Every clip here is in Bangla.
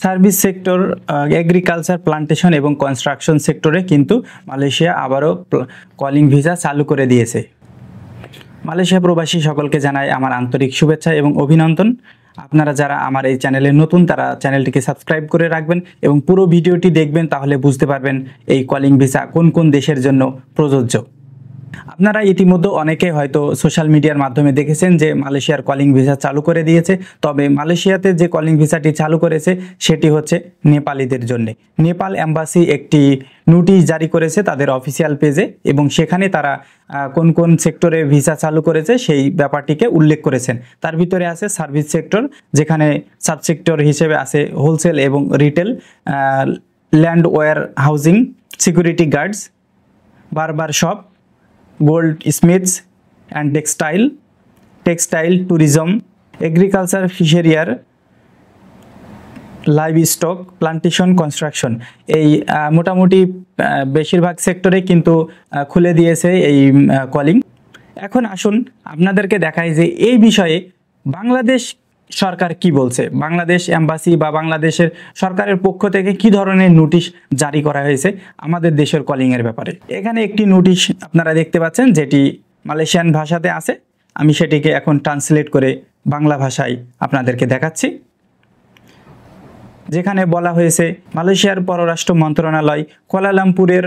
সার্ভিস সেক্টর, এগ্রিকালচার, প্লান্টেশন এবং কনস্ট্রাকশন সেক্টরে কিন্তু মালয়েশিয়া আবারও কলিং ভিসা চালু করে দিয়েছে। মালয়েশিয়া প্রবাসী সকলকে জানাই আমার আন্তরিক শুভেচ্ছা এবং অভিনন্দন। আপনারা যারা আমার এই চ্যানেলে নতুন তারা চ্যানেলটিকে সাবস্ক্রাইব করে রাখবেন এবং পুরো ভিডিওটি দেখবেন, তাহলে বুঝতে পারবেন এই কলিং ভিসা কোন কোন দেশের জন্য প্রযোজ্য। আপনারা ইতিমধ্যে অনেকে হয়তো সোশ্যাল মিডিয়ার মাধ্যমে দেখেছেন যে মালয়েশিয়ার কলিং ভিসা চালু করে দিয়েছে। তবে মালয়েশিয়াতে যে কলিং ভিসাটি চালু করেছে সেটি হচ্ছে নেপালিদের জন্য। নেপাল এম্বাসি একটি নোটিশ জারি করেছে তাদের অফিসিয়াল পেজে, এবং সেখানে তারা কোন কোন সেক্টরে ভিসা চালু করেছে সেই ব্যাপারটিকে উল্লেখ করেছেন। তার ভিতরে আছে সার্ভিস সেক্টর, যেখানে সাবসেক্টর হিসেবে আছে হোলসেল এবং retail, land warehousing, security guards, barber shop, gold smiths and textile, tourism, agriculture, fisheries, livestock, plantation, construction. এই মোটামুটি বেশিরভাগ সেক্টরে কিন্তু খুলে দিয়েছে এই কলিং। এখন আসুন আপনাদেরকে দেখাই যে এই বিষয়ে বাংলাদেশ সরকার কি বলছে, বাংলাদেশ এম্বাসি বা বাংলাদেশের সরকারের পক্ষ থেকে কি ধরনের নোটিশ জারি করা হয়েছে আমাদের দেশের কলিংয়ের ব্যাপারে। এখানে একটি নোটিশ আপনারা দেখতে পাচ্ছেন যেটি মালয়েশিয়ান ভাষাতে আছে। আমি সেটিকে এখন ট্রান্সলেট করে বাংলা ভাষায় আপনাদেরকে দেখাচ্ছি। যেখানে বলা হয়েছে, মালয়েশিয়ার পররাষ্ট্র মন্ত্রণালয় কুয়ালালামপুরের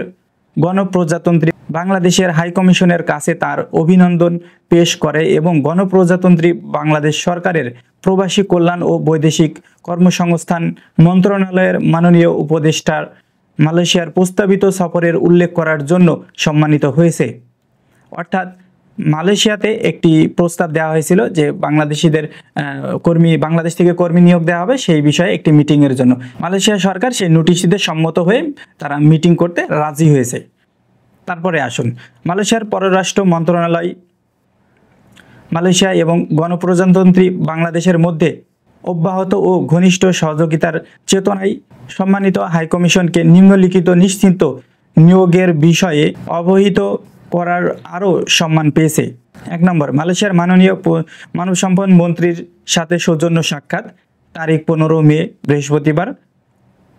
গণপ্রজাতন্ত্রী বাংলাদেশের হাইকমিশনের কাছে তার অভিনন্দন পেশ করে এবং গণপ্রজাতন্ত্রী বাংলাদেশ সরকারের প্রবাসী কল্যাণ ও বৈদেশিক কর্মসংস্থান মন্ত্রণালয়ের মাননীয় উপদেষ্টার মালয়েশিয়ার প্রস্তাবিত সফরের উল্লেখ করার জন্য সম্মানিত হয়েছে। অর্থাৎ মালয়েশিয়াতে একটি প্রস্তাব দেওয়া হয়েছিল যে বাংলাদেশ থেকে কর্মী নিয়োগ দেওয়া হবে, সেই বিষয়ে একটি মিটিংয়ের জন্য মালয়েশিয়া সরকার সেই নোটিশটিতে সম্মত হয়ে তারা মিটিং করতে রাজি হয়েছে। তারপরে আসুন, মালয়েশিয়ার পররাষ্ট্র মন্ত্রণালয় মালয়েশিয়া এবং গণপ্রজাতন্ত্রী বাংলাদেশের মধ্যে অব্যাহত ও ঘনিষ্ঠ সহযোগিতার চেতনায় সম্মানিত হাইকমিশনকে নিম্নলিখিত নিশ্চিন্ত নিয়োগের বিষয়ে অবহিত করার আরও সম্মান পেয়েছে। 1 নম্বর, মালয়েশিয়ার মাননীয় মানব সম্পদ মন্ত্রীর সাথে সৌজন্য সাক্ষাৎ, তারিখ 15 মে বৃহস্পতিবার,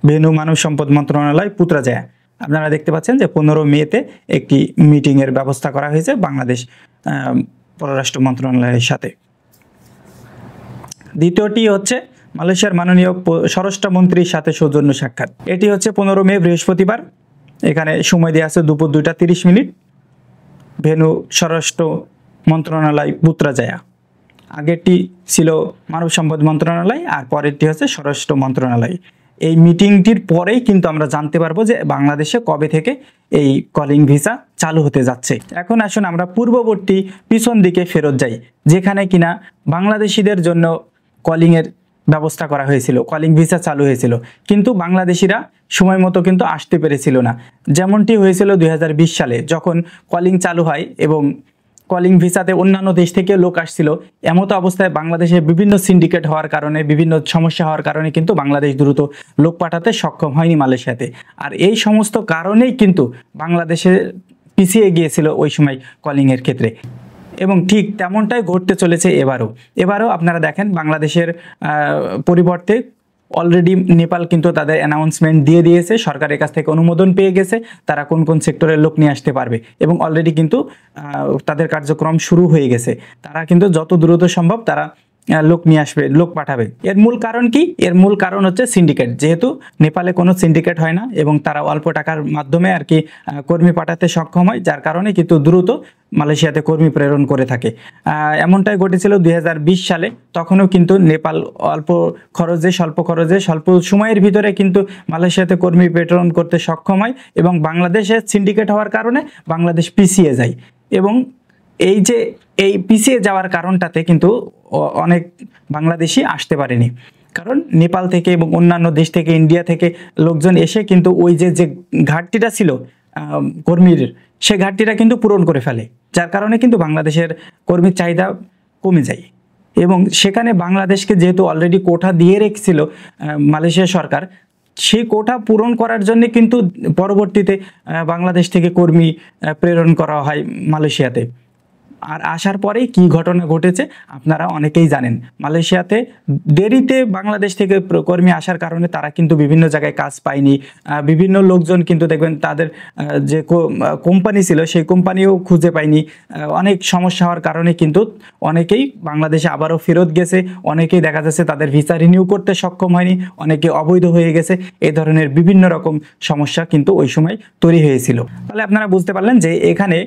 ভেন্যু মানব সম্পদ মন্ত্রণালয়, পুত্রাজায়া। আপনারা দেখতে পাচ্ছেন যে 15 মেতে একটি মিটিংয়ের ব্যবস্থা করা হয়েছে বাংলাদেশ পররাষ্ট্র মন্ত্রণালয়ের সাথে। দ্বিতীয়টি হচ্ছে মালয়েশিয়ার মাননীয় স্বরাষ্ট্রমন্ত্রীর সাথে সৌজন্য সাক্ষাৎ। এটি হচ্ছে 15 মে বৃহস্পতিবার। এখানে সময় দেওয়া আছে দুপুর 2টা 30 মিনিট। ভেন্যু স্বরাষ্ট্র মন্ত্রণালয়, পুত্রাজায়া। আগেরটি ছিল মানব সম্পদ মন্ত্রণালয় আর পরেরটি হচ্ছে স্বরাষ্ট্র মন্ত্রণালয়। এই মিটিংটির পরেই কিন্তু আমরা জানতে পারবো যে বাংলাদেশে কবে থেকে এই কলিং ভিসা চালু হতে যাচ্ছে। এখন আসুন আমরা পূর্ববর্তী পিছন দিকে ফেরত যাই, যেখানে কিনা বাংলাদেশিদের জন্য কলিংয়ের ব্যবস্থা করা হয়েছিল, কলিং ভিসা চালু হয়েছিল, কিন্তু বাংলাদেশিরা সময় মতো কিন্তু আসতে পেরেছিল না। যেমনটি হয়েছিল 2020 সালে যখন কলিং চালু হয় এবং কলিং ভিসাতে অন্যান্য দেশ থেকে লোক আসছিল। এমতো অবস্থায় বাংলাদেশে বিভিন্ন সিন্ডিকেট হওয়ার কারণে, বিভিন্ন সমস্যা হওয়ার কারণে কিন্তু বাংলাদেশ দ্রুত লোক পাঠাতে সক্ষম হয়নি মালয়েশিয়াতে। আর এই সমস্ত কারণেই কিন্তু বাংলাদেশে পিছিয়ে গিয়েছিল ওই সময় কলিংয়ের ক্ষেত্রে, এবং ঠিক তেমনটাই ঘটতে চলেছে এবারও আপনারা দেখেন বাংলাদেশের পরিবর্তে অলরেডি নেপাল কিন্তু তাদের অ্যানাউন্সমেন্ট দিয়ে দিয়েছে, সরকারের কাছ থেকে অনুমোদন পেয়ে গেছে তারা কোন কোন সেক্টরের লোক নিয়ে আসতে পারবে, এবং অলরেডি কিন্তু তাদের কার্যক্রম শুরু হয়ে গেছে। তারা কিন্তু যত দ্রুত সম্ভব তারা লোক নিয়ে আসবে, লোক পাঠাবে। এর মূল কারণ কি? এর মূল কারণ হচ্ছে সিন্ডিকেট। যেহেতু নেপালে কোনো সিন্ডিকেট হয় না এবং তারা অল্প টাকার মাধ্যমে আর কি কর্মী পাঠাতে সক্ষম হয়, যার কারণে কিন্তু দ্রুত মালয়েশিয়াতে কর্মী প্রেরণ করে থাকে। এমনটাই ঘটেছিল 2020 সালে। তখনও কিন্তু নেপাল স্বল্প খরচে স্বল্প সময়ের ভিতরে কিন্তু মালয়েশিয়াতে কর্মী প্রেরণ করতে সক্ষম হয়, এবং বাংলাদেশে সিন্ডিকেট হওয়ার কারণে বাংলাদেশ পিছিয়ে যায়। এবং এই পিছিয়ে যাওয়ার কারণটাতে কিন্তু অনেক বাংলাদেশি আসতে পারেনি, কারণ নেপাল থেকে এবং অন্যান্য দেশ থেকে, ইন্ডিয়া থেকে লোকজন এসে কিন্তু ওই যে ঘাটতিটা ছিল কর্মীর, সে ঘাটতিটা কিন্তু পূরণ করে ফেলে, যার কারণে কিন্তু বাংলাদেশের কর্মীর চাহিদা কমে যায়। এবং সেখানে বাংলাদেশকে যেহেতু অলরেডি কোটা দিয়ে রেখেছিল মালয়েশিয়া সরকার, সেই কোটা পূরণ করার জন্য কিন্তু পরবর্তীতে বাংলাদেশ থেকে কর্মী প্রেরণ করা হয় মালয়েশিয়াতে। আর আসার পরেই কি ঘটনা ঘটেছে আপনারা অনেকেই জানেন। মালয়েশিয়াতে দেরিতে বাংলাদেশ থেকে কর্মী আসার কারণে তারা কিন্তু বিভিন্ন জায়গায় কাজ পায়নি। বিভিন্ন লোকজন কিন্তু দেখবেন তাদের যে কোম্পানি ছিল সেই কোম্পানিও খুঁজে পায়নি। অনেক সমস্যা হওয়ার কারণে কিন্তু অনেকেই বাংলাদেশে আবারও ফেরত গেছে, অনেকেই দেখা যাচ্ছে তাদের ভিসা রিনিউ করতে সক্ষম হয়নি, অনেকে অবৈধ হয়ে গেছে। এই ধরনের বিভিন্ন রকম সমস্যা কিন্তু ওই সময় তৈরি হয়েছিল। তাহলে আপনারা বুঝতে পারলেন যে এখানে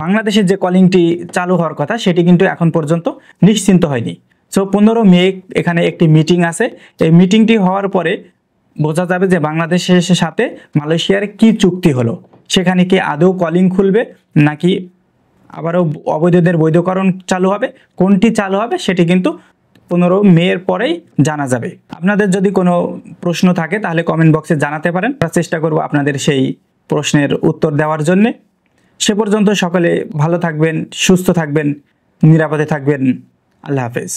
বাংলাদেশের যে কলিংটি চালু হওয়ার কথা সেটি কিন্তু এখন পর্যন্ত নিশ্চিন্ত হয়নি। সো 15 মে এখানে একটি মিটিং আছে। এই মিটিংটি হওয়ার পরে বোঝা যাবে যে বাংলাদেশের সাথে মালয়েশিয়ার কি চুক্তি হলো, সেখানে কি আদৌ কলিং খুলবে নাকি আবারও অবৈধদের বৈধকরণ চালু হবে, কোনটি চালু হবে সেটি কিন্তু 15 মের পরেই জানা যাবে। আপনাদের যদি কোনো প্রশ্ন থাকে তাহলে কমেন্ট বক্সে জানাতে পারেন, চেষ্টা করব আপনাদের সেই প্রশ্নের উত্তর দেওয়ার জন্যে। সে পর্যন্ত সকলে ভালো থাকবেন, সুস্থ থাকবেন, নিরাপদে থাকবেন। আল্লাহ হাফেজ।